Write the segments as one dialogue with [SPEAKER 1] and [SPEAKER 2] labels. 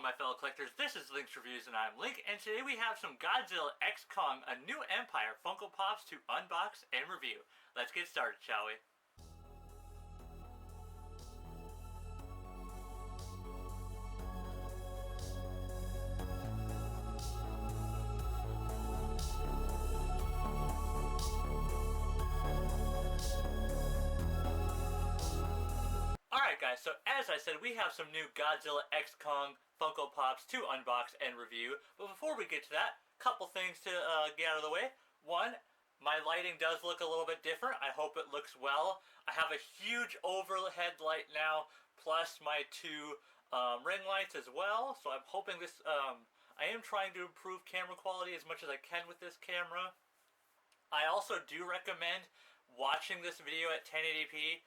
[SPEAKER 1] my fellow collectors, this is Link's Reviews and I'm Link, and today we have some Godzilla X Kong, a new Empire Funko Pops to unbox and review. Let's get started, shall we? Alright guys, so as I said, we have some new Godzilla X Kong Funko Pops to unbox and review. But before we get to that, couple things to get out of the way. One, my lighting does look a little bit different. I hope it looks well. I have a huge overhead light now, plus my two ring lights as well. So I'm hoping this, I am trying to improve camera quality as much as I can with this camera. I also do recommend watching this video at 1080p.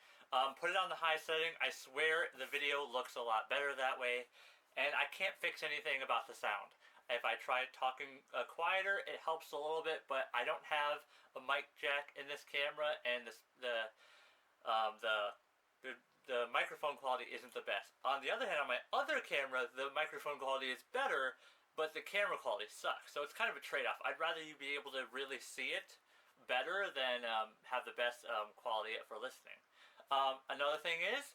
[SPEAKER 1] Put it on the high setting. I swear the video looks a lot better that way. And I can't fix anything about the sound. If I try talking quieter, it helps a little bit, but I don't have a mic jack in this camera, and the microphone quality isn't the best. On the other hand, on my other camera, the microphone quality is better, but the camera quality sucks. So it's kind of a trade-off. I'd rather you be able to really see it better than have the best quality for listening. Another thing is,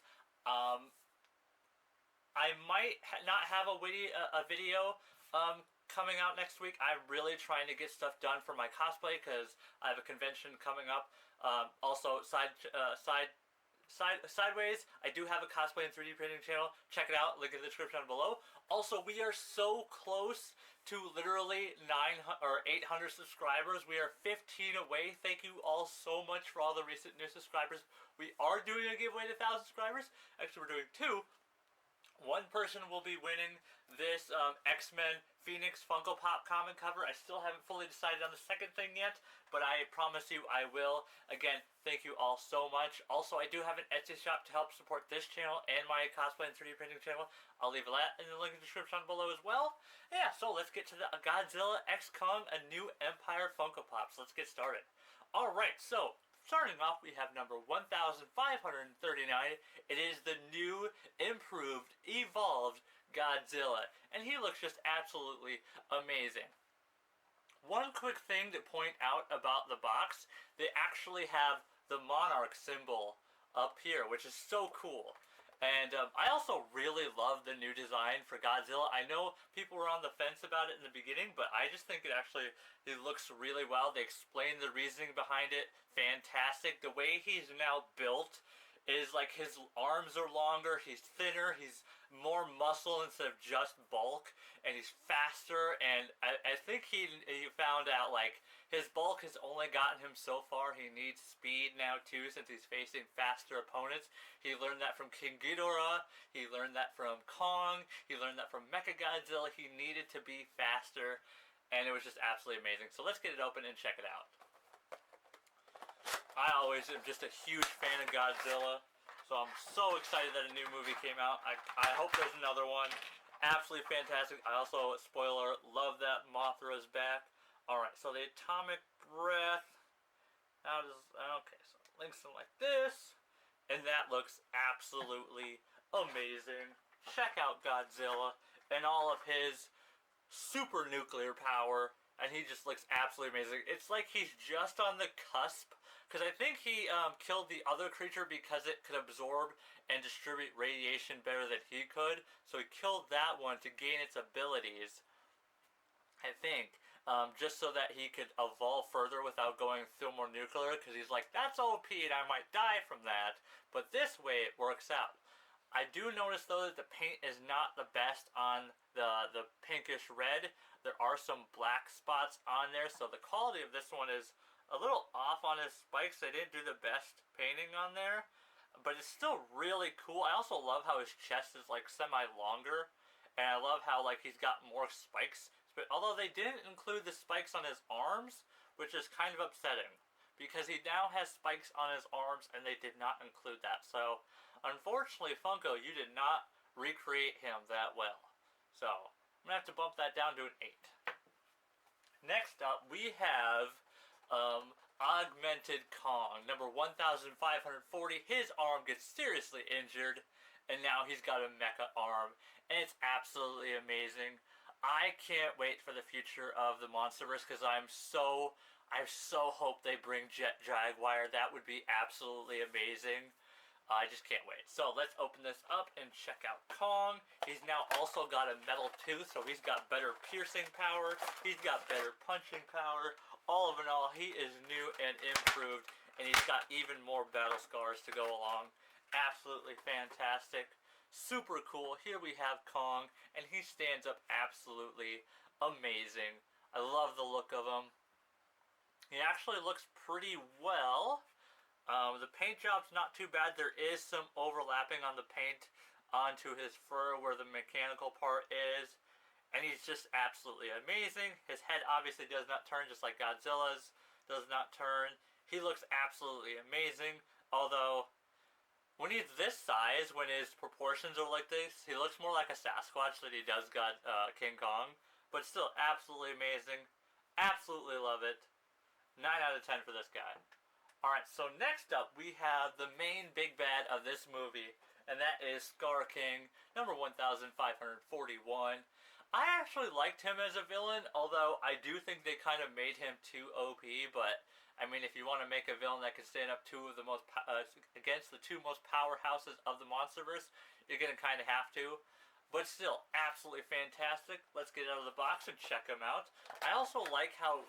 [SPEAKER 1] I might not have a video coming out next week. I'm really trying to get stuff done for my cosplay because I have a convention coming up. Also, sideways, I do have a cosplay and 3D printing channel. Check it out. Link in the description down below. Also, we are so close to literally 900 or 800 subscribers. We are 15 away. Thank you all so much for all the recent new subscribers. We are doing a giveaway to 1,000 subscribers. Actually, we're doing two. One person will be winning this X-Men Phoenix Funko Pop common cover. I still haven't fully decided on the second thing yet, but I promise you I will. Again, thank you all so much. Also, I do have an Etsy shop to help support this channel and my cosplay and 3D printing channel. I'll leave that in the link in the description below as well. Yeah, so let's get to the Godzilla X Kong, a new Empire Funko Pops. Let's get started. Alright, so starting off, we have number 1539. It is the new, improved, evolved Godzilla. And he looks just absolutely amazing. One quick thing to point out about the box, they actually have the monarch symbol up here, which is so cool. And I also really love the new design for Godzilla. I know people were on the fence about it in the beginning, but I just think it looks really well. They explain the reasoning behind it. Fantastic. The way he's now built is like his arms are longer, he's thinner, he's more muscle instead of just bulk, and he's faster, and I think he found out like his bulk has only gotten him so far. He needs speed now too, since he's facing faster opponents. He learned that from King Ghidorah, he learned that from Kong, he learned that from Mechagodzilla. He needed to be faster, and it was just absolutely amazing. So let's get it open and check it out. I always am just a huge fan of Godzilla, so I'm so excited that a new movie came out. I hope there's another one. Absolutely fantastic. I also, spoiler, love that Mothra's back. Alright, so the atomic breath. Now does, okay, so it links in like this, and that looks absolutely amazing. Check out Godzilla and all of his super nuclear power. And he just looks absolutely amazing. It's like he's just on the cusp. Because I think he killed the other creature because it could absorb and distribute radiation better than he could. So he killed that one to gain its abilities, I think. Just so that he could evolve further without going through more nuclear. Because he's like, that's OP and I might die from that. But this way it works out. I do notice though that the paint is not the best on the pinkish red. There are some black spots on there, so the quality of this one is a little off on his spikes. They didn't do the best painting on there, but it's still really cool. I also love how his chest is like semi-longer, and I love how like he's got more spikes. But although they didn't include the spikes on his arms, which is kind of upsetting, because he now has spikes on his arms and they did not include that. So unfortunately, Funko, you did not recreate him that well. So I'm going to have to bump that down to an 8. Next up, we have Augmented Kong, number 1540. His arm gets seriously injured, and now he's got a mecha arm, and it's absolutely amazing. I can't wait for the future of the MonsterVerse because I so hope they bring Jet Jaguar. That would be absolutely amazing. I just can't wait. So let's open this up and check out Kong. He's now also got a metal tooth, so he's got better piercing power. He's got better punching power. All in all, he is new and improved, and he's got even more battle scars to go along. Absolutely fantastic. Super cool. Here we have Kong, and he stands up absolutely amazing. I love the look of him. He actually looks pretty well. The paint job's not too bad. There is some overlapping on the paint onto his fur where the mechanical part is. And he's just absolutely amazing. His head obviously does not turn, just like Godzilla's does not turn. He looks absolutely amazing. Although, when he's this size, when his proportions are like this, he looks more like a Sasquatch than he does King Kong. But still, absolutely amazing. Absolutely love it. 9 out of 10 for this guy. Alright, so next up we have the main big bad of this movie, and that is Scar King, number 1541. I actually liked him as a villain, although I do think they kind of made him too OP, but I mean, if you want to make a villain that can stand up against the two most powerhouses of the MonsterVerse, you're going to kind of have to. But still, absolutely fantastic. Let's get out of the box and check him out. I also like how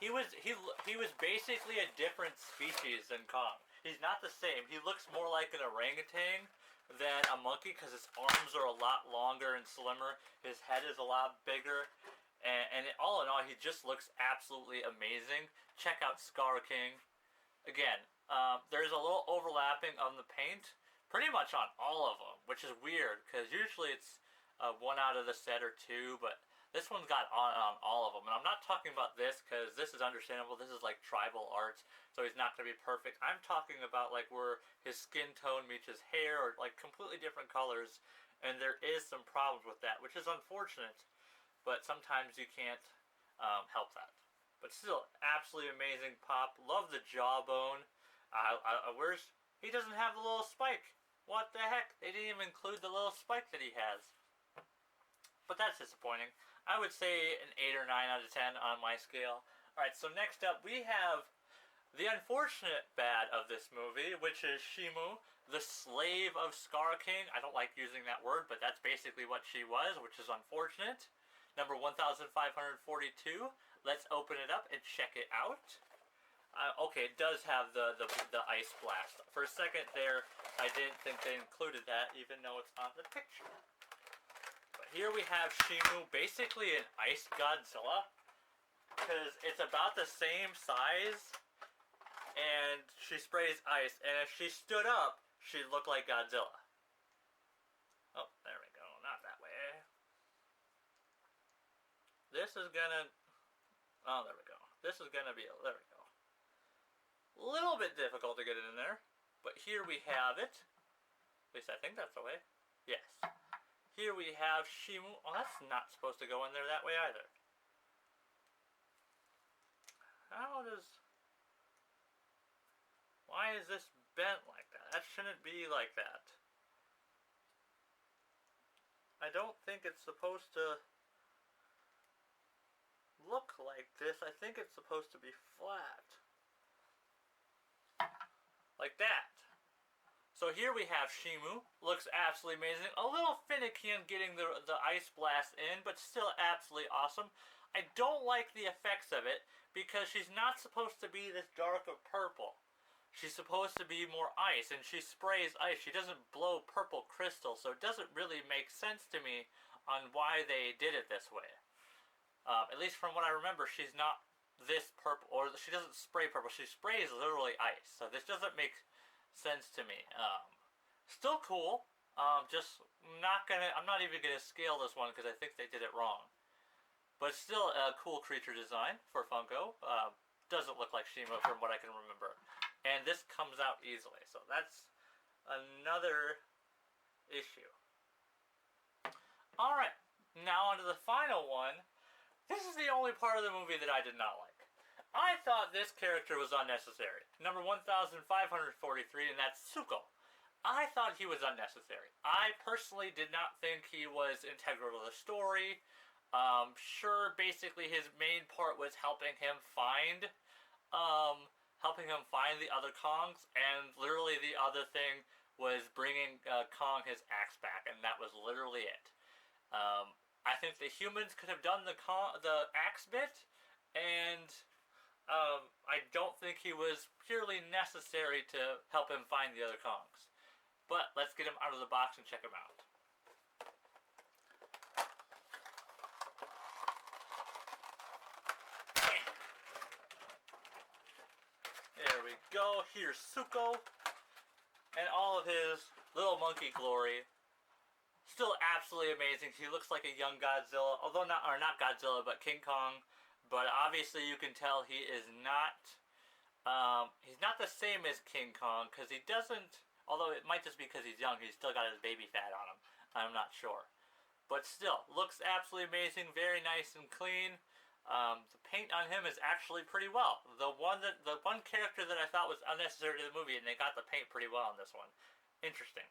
[SPEAKER 1] he was basically a different species than Kong. He's not the same. He looks more like an orangutan than a monkey because his arms are a lot longer and slimmer. His head is a lot bigger. And all in all, he just looks absolutely amazing. Check out Scar King. Again, there's a little overlapping on the paint. Pretty much on all of them, which is weird because usually it's one out of the set or two, but this one's got on all of them. And I'm not talking about this because this is understandable. This is like tribal art, so he's not going to be perfect. I'm talking about like where his skin tone meets his hair or like completely different colors. And there is some problems with that, which is unfortunate. But sometimes you can't help that. But still, absolutely amazing pop. Love the jawbone. He doesn't have the little spike. What the heck? They didn't even include the little spike that he has. But that's disappointing. I would say an 8 or 9 out of 10 on my scale. Alright, so next up we have the unfortunate bad of this movie, which is Shimu, the slave of Scar King. I don't like using that word, but that's basically what she was, which is unfortunate. Number 1542. Let's open it up and check it out. Okay, it does have the ice blast. For a second there, I didn't think they included that, even though it's on the picture. But here we have Shimu, basically an ice Godzilla, because it's about the same size, and she sprays ice, and if she stood up, she'd look like Godzilla. Oh, there we go, not that way. This is gonna... Oh, there we go. This is gonna be... There we go. A little bit difficult to get it in there, but here we have it. At least I think that's the way. Yes. Here we have Shimu. Oh, that's not supposed to go in there that way either. Why is this bent like that? That shouldn't be like that. I don't think it's supposed to look like this. I think it's supposed to be flat. Like that. So here we have Shimu. Looks absolutely amazing. A little finicky in getting the ice blast in, but still absolutely awesome. I don't like the effects of it because she's not supposed to be this dark of purple. She's supposed to be more ice, and she sprays ice. She doesn't blow purple crystal, so it doesn't really make sense to me on why they did it this way. At least from what I remember, she's not this purple, or she doesn't spray purple. She sprays literally ice, so this doesn't make sense to me. Still cool. I'm not even gonna scale this one because I think they did it wrong. But still a cool creature design for Funko. Doesn't look like Shimu from what I can remember. And this comes out easily, so that's another issue. Alright, now on to the final one. This is the only part of the movie that I did not like. I thought this character was unnecessary. Number 1543, and that's Suko. I thought he was unnecessary. I personally did not think he was integral to the story. Sure, basically his main part was um, helping him find the other Kongs, and literally the other thing was bringing Kong his axe back, and that was literally it. I think the humans could have done the axe bit, and I don't think he was purely necessary to help him find the other Kongs. But let's get him out of the box and check him out. There we go. Here's Suko and all of his little monkey glory. Still absolutely amazing. He looks like a young Godzilla, although not Godzilla, but King Kong. But obviously, you can tell he is not. He's not the same as King Kong because he doesn't. Although it might just be because he's young. He's still got his baby fat on him. I'm not sure, but still looks absolutely amazing. Very nice and clean. The paint on him is actually pretty well. The one character that I thought was unnecessary to the movie, and they got the paint pretty well on this one. Interesting.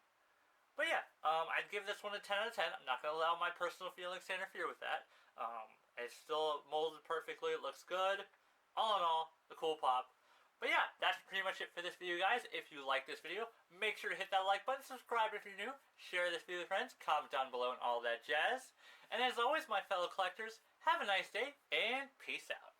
[SPEAKER 1] But yeah, I'd give this one a 10 out of 10. I'm not going to allow my personal feelings to interfere with that. It's still molded perfectly. It looks good. All in all, a cool pop. But yeah, that's pretty much it for this video, guys. If you like this video, make sure to hit that like button, subscribe if you're new, share this video with friends, comment down below and all that jazz. And as always, my fellow collectors, have a nice day, and peace out.